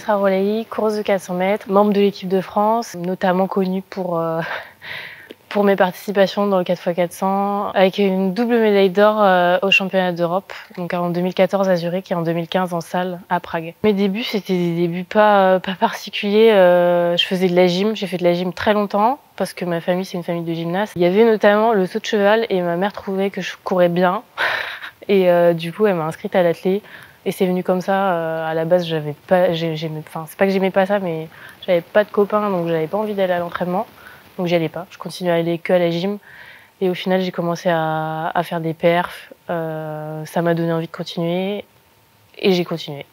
Sarah Rolei, coureuse de 400 mètres, membre de l'équipe de France, notamment connue pour mes participations dans le 4x400, avec une double médaille d'or aux championnats d'Europe, donc en 2014 à Zurich et en 2015 en salle à Prague. Mes débuts, c'était des débuts pas particuliers. Je faisais de la gym, j'ai fait de la gym très longtemps, parce que ma famille, c'est une famille de gymnastes. Il y avait notamment le saut de cheval et ma mère trouvait que je courais bien. Et du coup, elle m'a inscrite à l'athlé. Et c'est venu comme ça. À la base, c'est pas que j'aimais pas ça, mais j'avais pas de copains, donc j'avais pas envie d'aller à l'entraînement. Donc j'y allais pas. Je continuais à aller que à la gym. Et au final, j'ai commencé à faire des perfs. Ça m'a donné envie de continuer. Et j'ai continué.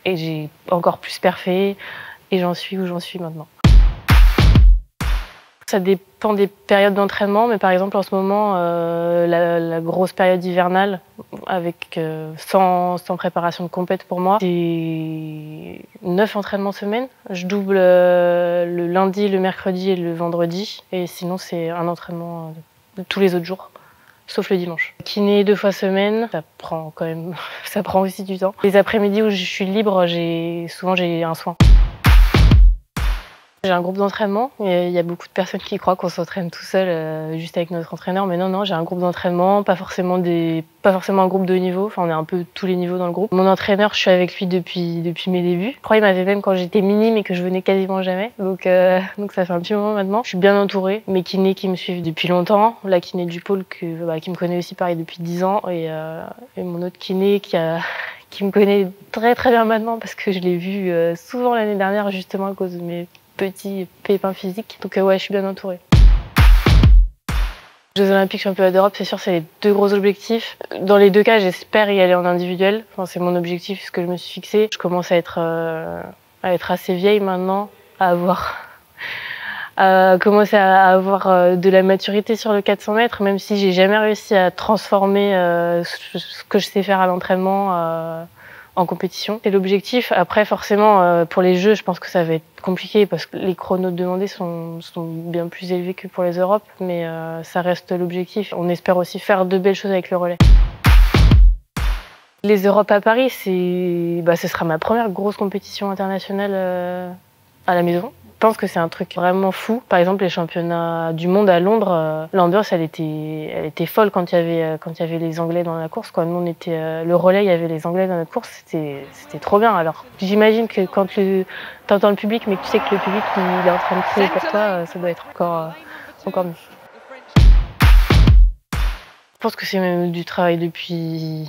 Et j'ai encore plus perfé. Et j'en suis où j'en suis maintenant. Ça dépend des périodes d'entraînement, mais par exemple en ce moment, la grosse période hivernale, avec sans préparation de compète pour moi, c'est 9 entraînements semaine. Je double le lundi, le mercredi et le vendredi, et sinon c'est un entraînement tous les autres jours, sauf le dimanche. Kiné 2 fois semaine, ça prend quand même, ça prend aussi du temps. Les après-midi où je suis libre, souvent j'ai un soin. J'ai un groupe d'entraînement. Il y a beaucoup de personnes qui croient qu'on s'entraîne tout seul, juste avec notre entraîneur. Mais non, j'ai un groupe d'entraînement, pas forcément un groupe de haut niveau. Enfin, on est un peu tous les niveaux dans le groupe. Mon entraîneur, je suis avec lui depuis mes débuts. Je crois qu'il m'avait même quand j'étais minime et que je venais quasiment jamais. Donc ça fait un petit moment maintenant. Je suis bien entourée. Mes kinés qui me suivent depuis longtemps. La kiné du pôle qui me connaît aussi pareil depuis 10 ans. Et mon autre kiné qui me connaît très très bien maintenant parce que je l'ai vu souvent l'année dernière justement à cause de mes petits pépins physiques. Donc ouais, je suis bien entourée. Jeux Olympiques, Championnats d'Europe, c'est sûr, c'est les 2 gros objectifs. Dans les 2 cas, j'espère y aller en individuel. Enfin, c'est mon objectif, ce que je me suis fixé. Je commence à être assez vieille maintenant, à commencer à avoir de la maturité sur le 400 mètres, même si j'ai jamais réussi à transformer ce que je sais faire à l'entraînement en compétition. C'est l'objectif. Après, forcément, pour les Jeux, je pense que ça va être compliqué parce que les chronos demandés sont bien plus élevés que pour les Europes, mais ça reste l'objectif. On espère aussi faire de belles choses avec le relais. Les Europes à Paris, ce sera ma première grosse compétition internationale à la maison. Je pense que c'est un truc vraiment fou. Par exemple, les championnats du monde à Londres, l'ambiance, elle était folle quand il y avait les Anglais dans la course. Quand nous, on était le relais, il y avait les Anglais dans notre course, c'était trop bien. Alors, j'imagine que quand t'entends le public, mais que tu sais que le public, il est en train de crier pour toi, ça doit être encore mieux. Je pense que c'est même du travail depuis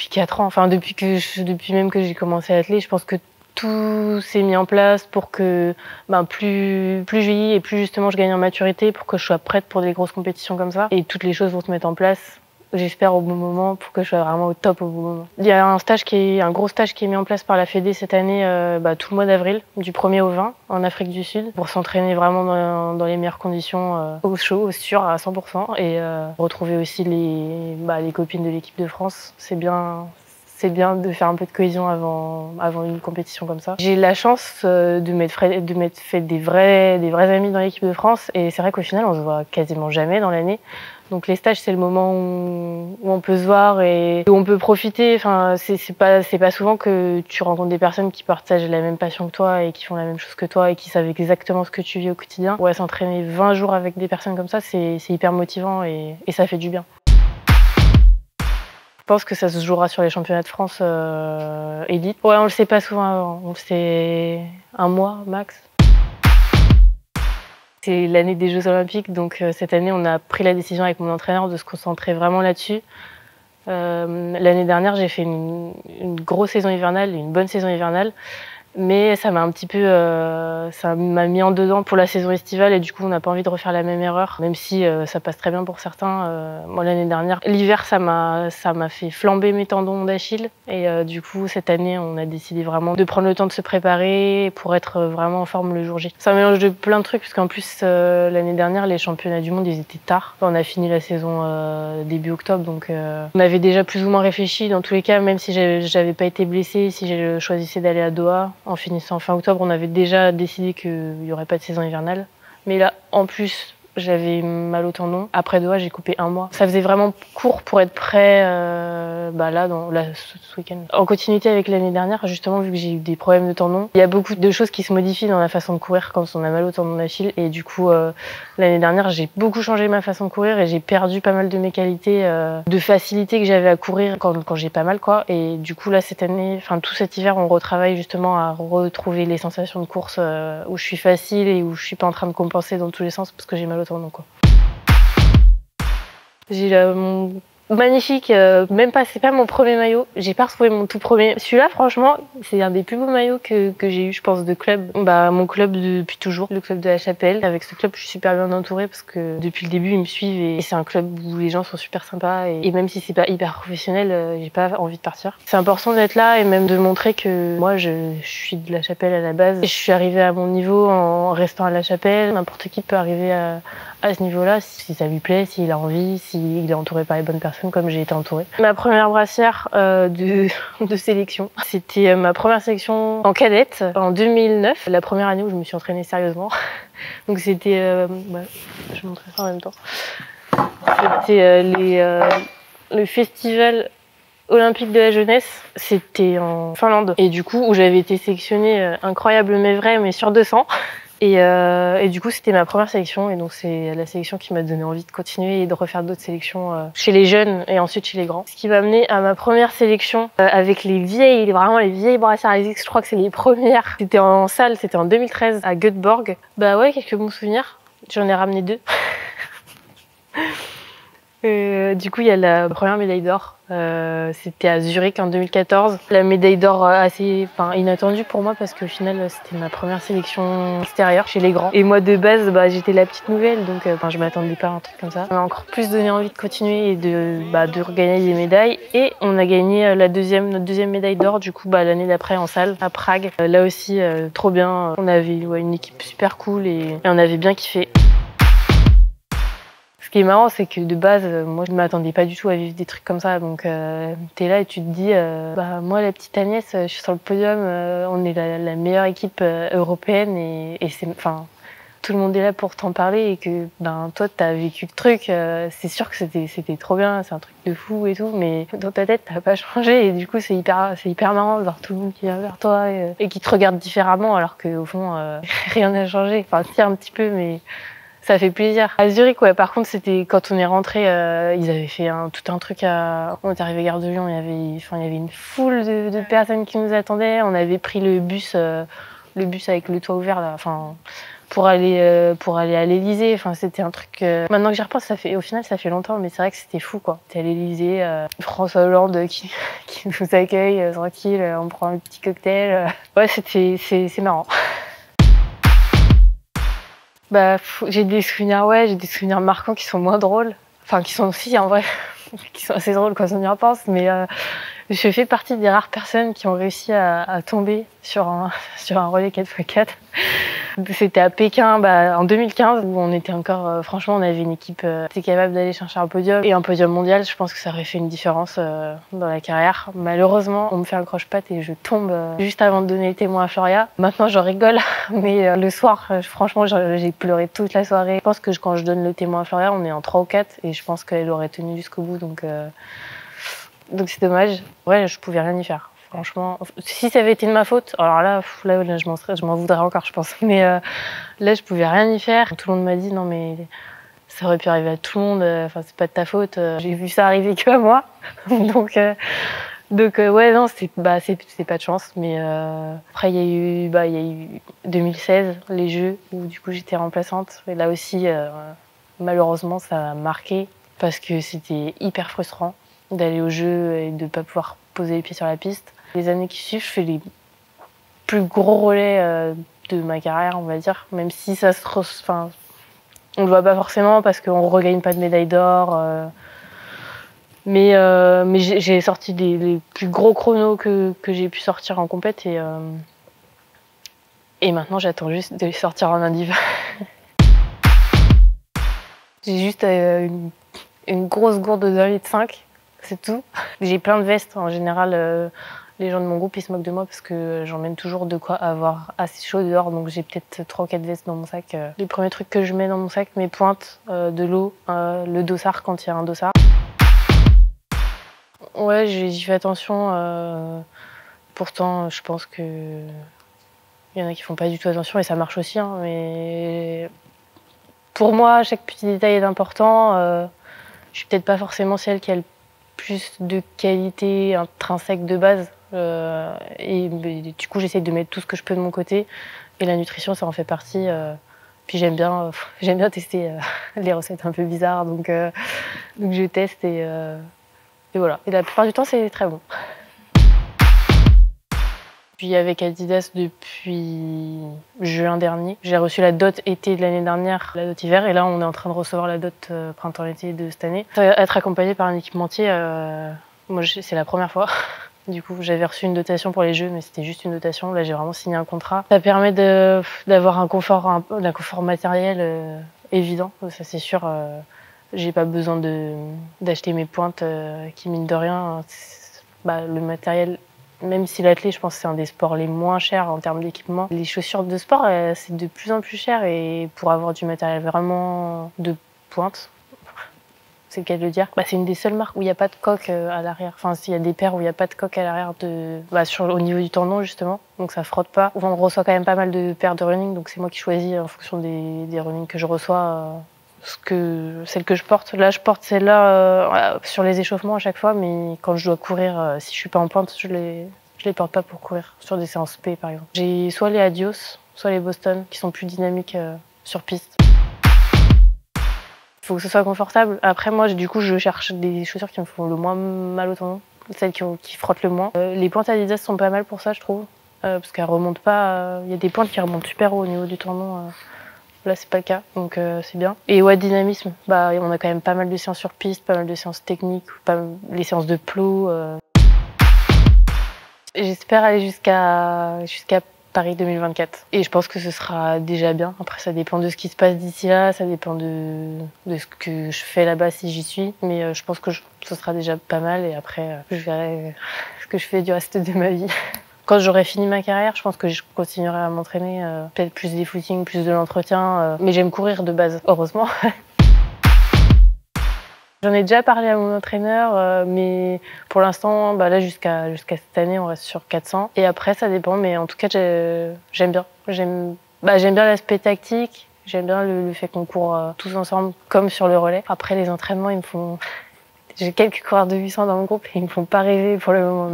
4 ans. Enfin, depuis même que j'ai commencé à atteler, je pense que tout s'est mis en place pour que plus je vieillis et plus justement je gagne en maturité pour que je sois prête pour des grosses compétitions comme ça. Et toutes les choses vont se mettre en place, j'espère, au bon moment pour que je sois vraiment au top au bon moment. Il y a un gros stage qui est mis en place par la Fédé cette année, tout le mois d'avril, du 1er au 20 en Afrique du Sud, pour s'entraîner vraiment dans les meilleures conditions, au chaud, au sûr, à 100%. Et retrouver aussi les copines de l'équipe de France. C'est bien de faire un peu de cohésion avant une compétition comme ça. J'ai la chance de m'être fait des vrais amis dans l'équipe de France et c'est vrai qu'au final on se voit quasiment jamais dans l'année. Donc les stages c'est le moment où on peut se voir et où on peut profiter. Enfin c'est pas souvent que tu rencontres des personnes qui partagent la même passion que toi et qui font la même chose que toi et qui savent exactement ce que tu vis au quotidien. Ouais, s'entraîner 20 jours avec des personnes comme ça, c'est hyper motivant et ça fait du bien. Je pense que ça se jouera sur les championnats de France élite. Ouais, on le sait pas souvent avant. On le sait un mois max. C'est l'année des Jeux Olympiques, donc cette année, on a pris la décision avec mon entraîneur de se concentrer vraiment là-dessus. L'année dernière, j'ai fait une grosse saison hivernale, une bonne saison hivernale. Mais ça m'a un petit peu, ça m'a mis en dedans pour la saison estivale et du coup on n'a pas envie de refaire la même erreur, même si ça passe très bien pour certains. Moi l'année dernière, l'hiver ça m'a fait flamber mes tendons d'Achille et du coup cette année on a décidé vraiment de prendre le temps de se préparer pour être vraiment en forme le jour J. C'est un mélange de plein de trucs puisqu'en plus l'année dernière les championnats du monde ils étaient tard. On a fini la saison début octobre donc on avait déjà plus ou moins réfléchi dans tous les cas, même si j'avais pas été blessée, si je choisissais d'aller à Doha. En finissant fin octobre, on avait déjà décidé qu'il n'y aurait pas de saison hivernale. Mais là, en plus, j'avais mal au tendon. Après Doha, j'ai coupé 1 mois. Ça faisait vraiment court pour être prêt ce week-end. En continuité avec l'année dernière, justement, vu que j'ai eu des problèmes de tendon, il y a beaucoup de choses qui se modifient dans la façon de courir quand on a mal au tendon d'Achille. Et du coup, l'année dernière, j'ai beaucoup changé ma façon de courir et j'ai perdu pas mal de mes qualités de facilité que j'avais à courir quand j'ai pas mal, quoi. Et du coup, là, cette année, enfin tout cet hiver, on retravaille justement à retrouver les sensations de course où je suis facile et où je suis pas en train de compenser dans tous les sens parce que j'ai mal au tendon, quoi. J'ai mon magnifique, même pas, c'est pas mon premier maillot. J'ai pas retrouvé mon tout premier. Celui-là, franchement, c'est un des plus beaux maillots que j'ai eu, je pense, de club. Mon club depuis toujours, le club de la Chapelle. Avec ce club, je suis super bien entourée parce que depuis le début, ils me suivent et c'est un club où les gens sont super sympas. Et même si c'est pas hyper professionnel, j'ai pas envie de partir. C'est important d'être là et même de montrer que moi, je suis de la Chapelle à la base. Et je suis arrivée à mon niveau en restant à la Chapelle. N'importe qui peut arriver à ce niveau-là, si ça lui plaît, s'il a envie, s'il est entouré par les bonnes personnes comme j'ai été entourée. Ma première brassière de sélection, c'était ma première sélection en cadette en 2009, la première année où je me suis entraînée sérieusement. Donc c'était, je vais montrer ça en même temps. C'était le festival olympique de la jeunesse, c'était en Finlande. Et du coup, où j'avais été sélectionnée incroyable mais vrai, mais sur 200. Et du coup, c'était ma première sélection et donc c'est la sélection qui m'a donné envie de continuer et de refaire d'autres sélections chez les jeunes et ensuite chez les grands. Ce qui m'a amené à ma première sélection avec vraiment les vieilles brassières ASICS, je crois que c'est les premières. C'était en salle, c'était en 2013 à Göteborg. Bah ouais, quelques bons souvenirs. J'en ai ramené 2. Du coup, il y a la première médaille d'or. C'était à Zurich en 2014. La médaille d'or assez inattendue pour moi parce qu'au final, c'était ma première sélection extérieure chez les grands. Et moi, de base, j'étais la petite nouvelle, donc je m'attendais pas à un truc comme ça. Ça m'a encore plus donné envie de continuer et de regagner des médailles. Et on a gagné notre deuxième médaille d'or, du coup, l'année d'après en salle, à Prague. Là aussi, trop bien. On avait une équipe super cool et on avait bien kiffé. Ce qui est marrant, c'est que de base, moi, je ne m'attendais pas du tout à vivre des trucs comme ça. Donc, t'es là et tu te dis, moi, la petite Agnès, je suis sur le podium, on est la meilleure équipe européenne et tout le monde est là pour t'en parler et que, toi, t'as vécu le truc. C'est sûr que c'était trop bien, c'est un truc de fou et tout, mais dans ta tête, t'as pas changé et du coup, c'est hyper marrant de voir tout le monde qui vient vers toi et qui te regarde différemment alors qu'au fond, rien n'a changé. Enfin, si, un petit peu, mais ça fait plaisir. À Zurich, ouais, par contre, c'était quand on est rentré, ils avaient fait tout un truc on est arrivé gare de Lyon, il y avait une foule de personnes qui nous attendaient. On avait pris le bus avec le toit ouvert, là, pour aller à l'Élysée. C'était un truc. Maintenant que j'y repense, au final, ça fait longtemps, mais c'est vrai que c'était fou, quoi. T'es à l'Élysée, François Hollande qui nous accueille, tranquille, on prend un petit cocktail. Ouais, c'est marrant. J'ai des souvenirs marquants qui sont moins drôles. Qui sont aussi, en vrai, qui sont assez drôles quand on y repense, mais je fais partie des rares personnes qui ont réussi à tomber sur un relais 4x4. C'était à Pékin en 2015 où on était encore, franchement, on avait une équipe qui était capable d'aller chercher un podium et un podium mondial. Je pense que ça aurait fait une différence dans la carrière. Malheureusement, on me fait un croche-patte et je tombe juste avant de donner le témoin à Floria. Maintenant, j'en rigole, mais le soir, franchement, j'ai pleuré toute la soirée. Je pense que quand je donne le témoin à Floria, on est en 3 ou 4 et je pense qu'elle aurait tenu jusqu'au bout, donc c'est dommage. Ouais, je pouvais rien y faire. Franchement, si ça avait été de ma faute, alors là je m'en voudrais encore, je pense. Mais là, je pouvais rien y faire. Tout le monde m'a dit non, mais ça aurait pu arriver à tout le monde. C'est pas de ta faute. J'ai vu ça arriver que à moi. donc ouais, non, c'est pas de chance. Mais après, il y a eu 2016, les Jeux où du coup j'étais remplaçante. Et là aussi, malheureusement, ça a marqué parce que c'était hyper frustrant d'aller aux Jeux et de pas pouvoir poser les pieds sur la piste. Les années qui suivent, je fais les plus gros relais de ma carrière, on va dire, même si ça on le voit pas forcément parce qu'on regagne pas de médaille d'or. Mais j'ai sorti les plus gros chronos que j'ai pu sortir en compète et maintenant j'attends juste de les sortir en indiv. J'ai juste une grosse gourde de 1,5 litre, c'est tout. J'ai plein de vestes en général. Les gens de mon groupe, ils se moquent de moi parce que j'emmène toujours de quoi avoir assez chaud dehors, donc j'ai peut-être 3 ou 4 vestes dans mon sac. Les premiers trucs que je mets dans mon sac, mes pointes, de l'eau, le dossard quand il y a un dossard. Ouais, j'y fais attention. Pourtant, je pense que il y en a qui font pas du tout attention et ça marche aussi, hein, mais pour moi, chaque petit détail est important. Je suis peut-être pas forcément celle qui a le plus de qualité intrinsèque de base. Du coup, j'essaie de mettre tout ce que je peux de mon côté. Et la nutrition, ça en fait partie. Puis j'aime bien tester les recettes un peu bizarres. Donc je teste et voilà. Et la plupart du temps, c'est très bon. Puis avec Adidas depuis juin dernier. J'ai reçu la dot été de l'année dernière, la dot hiver, et là on est en train de recevoir la dot printemps-été de cette année. Être accompagné par un équipementier, moi c'est la première fois. Du coup, j'avais reçu une dotation pour les jeux, mais c'était juste une dotation. Là, j'ai vraiment signé un contrat. Ça permet d'avoir un confort matériel évident, ça c'est sûr. J'ai pas besoin d'acheter mes pointes qui, mine de rien, le matériel. Même si l'athlé, je pense que c'est un des sports les moins chers en termes d'équipement. Les chaussures de sport, c'est de plus en plus cher et pour avoir du matériel vraiment de pointe, c'est le cas de le dire, c'est une des seules marques où il n'y a pas de coque à l'arrière. Enfin, s'il y a des paires où il n'y a pas de coque à l'arrière au niveau du tendon justement, donc ça frotte pas. On reçoit quand même pas mal de paires de running, donc c'est moi qui choisis en fonction des running que je reçois. Celle que je porte. Là, je porte celle-là sur les échauffements à chaque fois, mais quand je dois courir, si je suis pas en pointe, je les porte pas pour courir, sur des séances P par exemple. J'ai soit les Adios, soit les Boston, qui sont plus dynamiques sur piste. Il faut que ce soit confortable. Après, moi, du coup, je cherche des chaussures qui me font le moins mal au tendon, celles qui frottent le moins. Les pointes Adidas sont pas mal pour ça, je trouve, parce qu'elles remontent pas. Il y a des pointes qui remontent super haut au niveau du tendon. Là, c'est pas le cas, donc c'est bien. Et ouais, dynamisme. On a quand même pas mal de séances sur piste, pas mal de séances techniques, les séances de plot. J'espère aller jusqu'à Paris 2024. Et je pense que ce sera déjà bien. Après, ça dépend de ce qui se passe d'ici là, ça dépend de ce que je fais là-bas si j'y suis. Mais je pense que ce sera déjà pas mal. Et après, je verrai ce que je fais du reste de ma vie. Quand j'aurai fini ma carrière, je pense que je continuerai à m'entraîner, peut-être plus des footings, plus de l'entretien. Mais j'aime courir de base, heureusement. J'en ai déjà parlé à mon entraîneur, mais pour l'instant, là jusqu'à cette année, on reste sur 400. Et après, ça dépend, mais en tout cas, j'aime bien. J'aime bien l'aspect tactique, j'aime bien le fait qu'on court tous ensemble, comme sur le relais. Après, les entraînements, ils me font... J'ai quelques coureurs de 800 dans mon groupe et ils me font pas rêver pour le moment,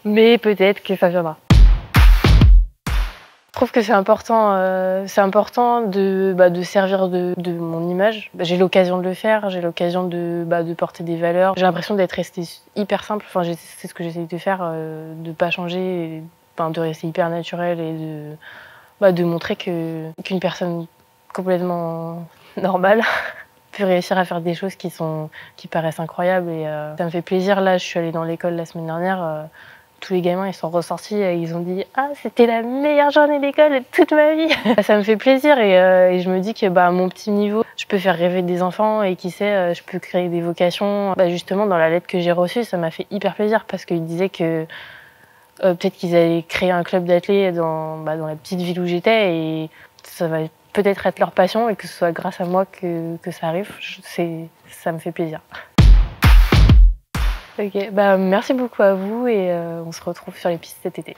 mais peut-être que ça viendra. Je trouve que c'est important de servir de mon image. J'ai l'occasion de le faire, j'ai l'occasion de porter des valeurs. J'ai l'impression d'être restée hyper simple. Enfin, c'est ce que j'essaye de faire, de pas changer, de rester hyper naturelle et de montrer qu'une personne complètement normale peut réussir à faire des choses qui paraissent incroyables. Et ça me fait plaisir. Là, je suis allée dans l'école la semaine dernière. Tous les gamins, ils sont ressortis et ils ont dit « Ah, c'était la meilleure journée d'école de toute ma vie !» Ça me fait plaisir et je me dis que à mon petit niveau, je peux faire rêver des enfants et qui sait, je peux créer des vocations. Justement, dans la lettre que j'ai reçue, ça m'a fait hyper plaisir parce qu'ils disaient que peut-être qu'ils allaient créer un club d'athlètes dans la petite ville où j'étais et ça va peut-être être leur passion et que ce soit grâce à moi que ça arrive. Ça me fait plaisir. Ok, merci beaucoup à vous et on se retrouve sur les pistes cet été.